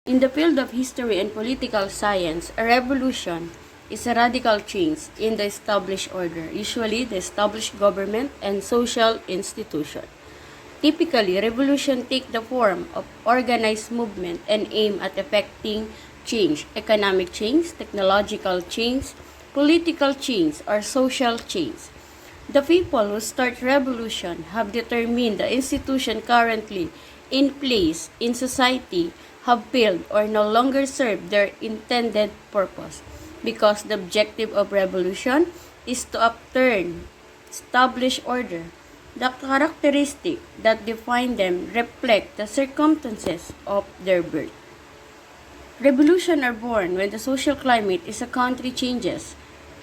In the field of history and political science, a revolution is a radical change in the established order, usually the established government and social institution. Typically, revolution take the form of organized movement and aim at effecting change, economic change, technological change, political change, or social change. The people who start revolution have determined the institution currently in place in society have failed or no longer serve their intended purpose, because the objective of revolution is to upturn established order. The characteristics that define them reflect the circumstances of their birth. Revolutions are born when the social climate in a country changes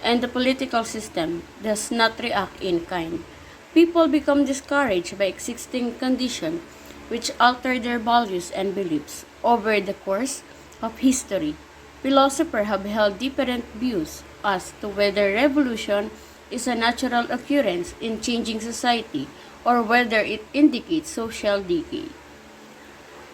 and the political system does not react in kind. People become discouraged by existing conditions which alter their values and beliefs. Over the course of history, philosophers have held different views as to whether revolution is a natural occurrence in changing society or whether it indicates social decay.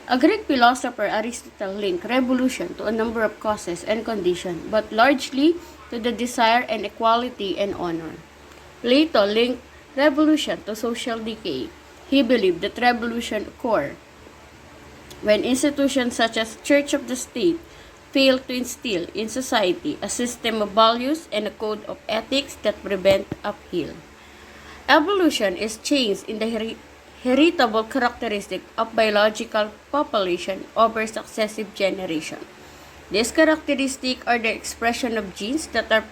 A Greek philosopher, Aristotle, linked revolution to a number of causes and conditions, but largely to the desire and equality and honor. Plato linked revolution to social decay. He believed that revolution occurred when institutions such as Church of the State fail to instill in society a system of values and a code of ethics that prevent upheaval. Evolution is change in the heritable characteristic of biological population over successive generations. These characteristics are the expression of genes that are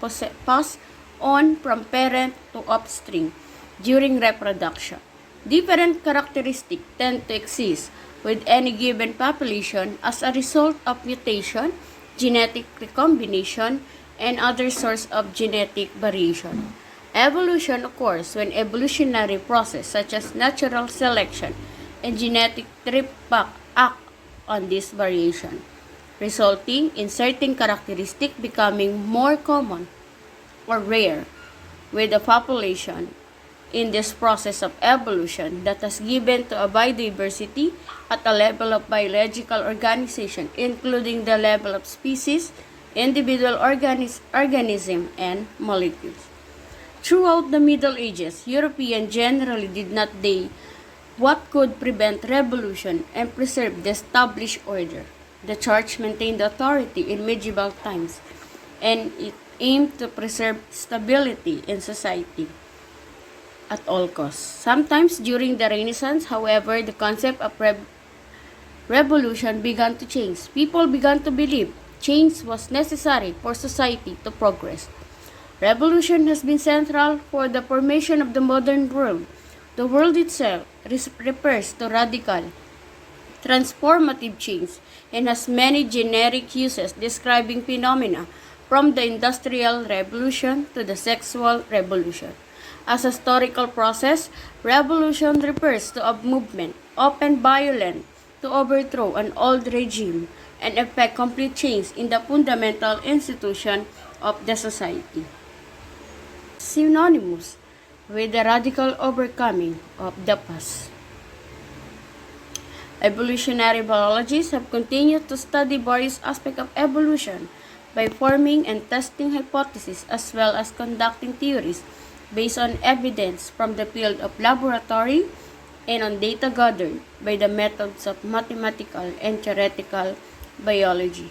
passed on from parent to offspring during reproduction. Different characteristics tend to exist with any given population as a result of mutation, genetic recombination, and other sources of genetic variation. Evolution occurs when evolutionary processes such as natural selection and genetic tripback act on this variation, resulting in certain characteristics becoming more common or rare with a population. In this process of evolution that has given to a biodiversity at a level of biological organization, including the level of species, individual organism, and molecules. Throughout the Middle Ages, Europeans generally did not do what could prevent revolution and preserve the established order. The Church maintained authority in medieval times, and it aimed to preserve stability in society at all costs. Sometimes during the Renaissance, however, the concept of revolution began to change. People began to believe change was necessary for society to progress. Revolution has been central for the formation of the modern world. The world itself refers to radical, transformative change and has many generic uses describing phenomena from the Industrial Revolution to the Sexual Revolution. As a historical process, revolution refers to a movement, often violent, to overthrow an old regime and effect complete change in the fundamental institution of the society. Synonymous with the radical overcoming of the past. Evolutionary biologists have continued to study various aspects of evolution by forming and testing hypotheses as well as conducting theories based on evidence from the field of laboratory and on data gathered by the methods of mathematical and theoretical biology.